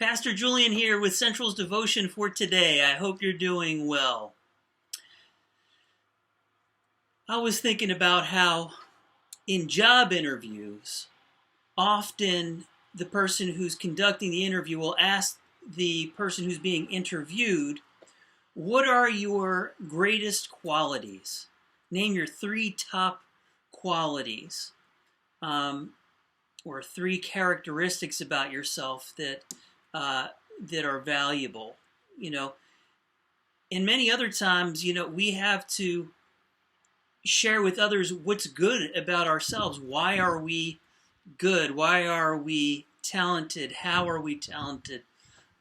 Pastor Julian here with Central's devotion for today. I hope you're doing well. I was thinking about how in job interviews, often the person who's conducting the interview will ask the person who's being interviewed, what are your greatest qualities? Name your 3 top qualities or 3 characteristics about yourself that are valuable. And many other times, we have to share with others what's good about ourselves. Why are we good? Why are we talented? How are we talented?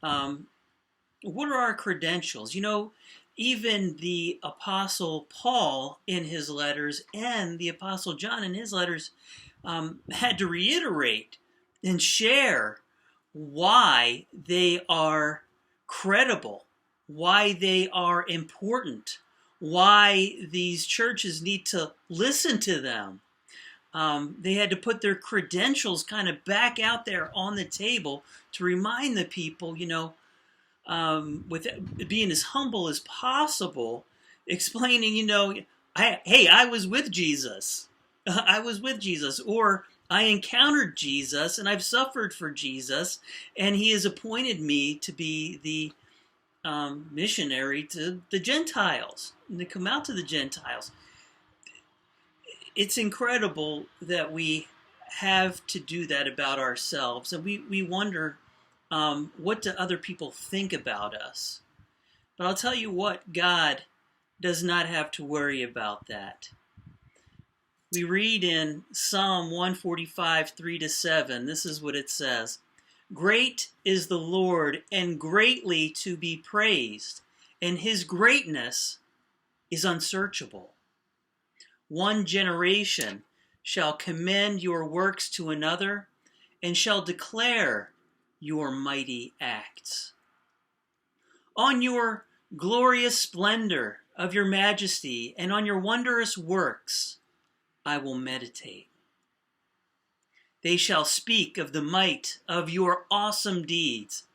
What are our credentials? Even the Apostle Paul in his letters and the Apostle John in his letters had to reiterate and share why they are credible, why they are important, why these churches need to listen to them. They had to put their credentials kind of back out there on the table to remind the people, with being as humble as possible, explaining, I was with Jesus. I was with Jesus. Or I encountered Jesus and I've suffered for Jesus, and he has appointed me to be the missionary to the Gentiles and to come out to the Gentiles. It's incredible that we have to do that about ourselves, and we wonder what do other people think about us. But I'll tell you what, God does not have to worry about that. We read in Psalm 145, 3-7, this is what it says. Great is the Lord, and greatly to be praised, and his greatness is unsearchable. One generation shall commend your works to another, and shall declare your mighty acts. On your glorious splendor of your majesty, and on your wondrous works, I will meditate. They shall speak of the might of your awesome deeds,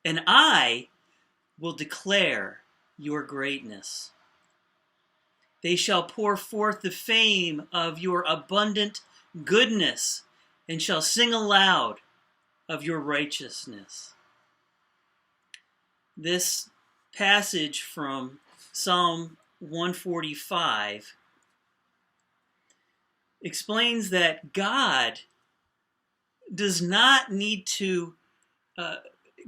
and I will declare your greatness. They shall pour forth the fame of your abundant goodness, and shall sing aloud of your righteousness. This passage from Psalm 145 explains that God does not need to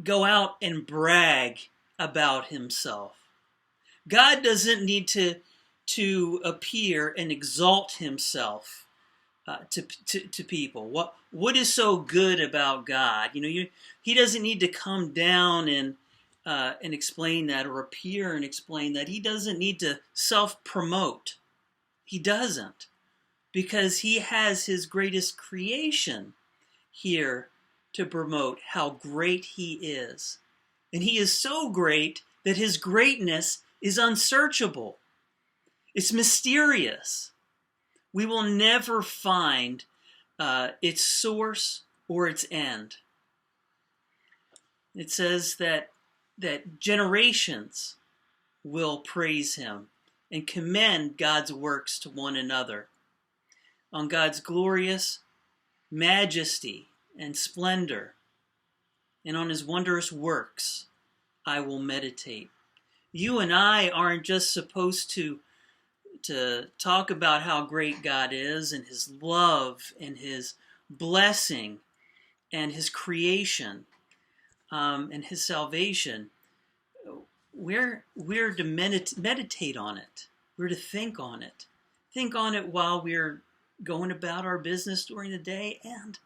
go out and brag about himself. God doesn't need to appear and exalt himself to people. What is so good about God? He doesn't need to come down and explain that, or appear and explain that. He doesn't need to self-promote. He doesn't, because he has his greatest creation here to promote how great he is. And he is so great that his greatness is unsearchable. It's mysterious. We will never find its source or its end. It says that generations will praise him and commend God's works to one another. On God's glorious majesty and splendor, and on his wondrous works, I will meditate. You and I aren't just supposed to talk about how great God is and his love and his blessing and his creation and his salvation. We're to meditate on it. We're to think on it. Think on it while we're going about our business during the day, and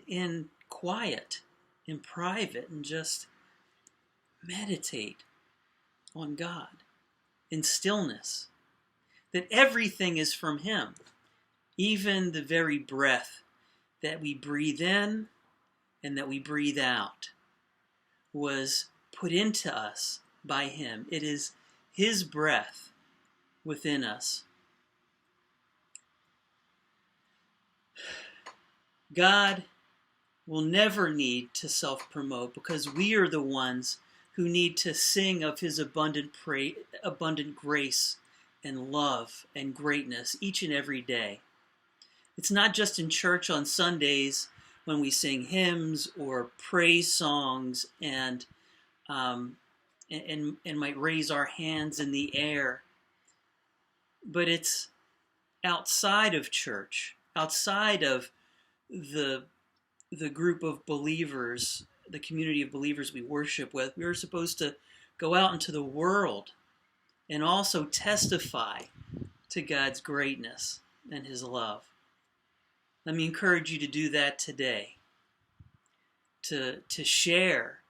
in quiet, in private, and just meditate on God in stillness, that everything is from him. Even the very breath that we breathe in and that we breathe out was put into us by him. It is his breath within us. God will never need to self-promote, because we are the ones who need to sing of his abundant grace and love and greatness each and every day. It's not just in church on Sundays when we sing hymns or praise songs and might raise our hands in the air, but it's outside of church, outside of the group of believers, the community of believers we worship with. We are supposed to go out into the world and also testify to God's greatness and his love. Let me encourage you to do that today, to share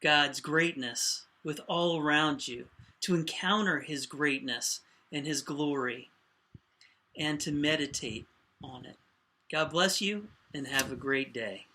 God's greatness with all around you, to encounter his greatness and his glory, and to meditate on it. God bless you, and have a great day.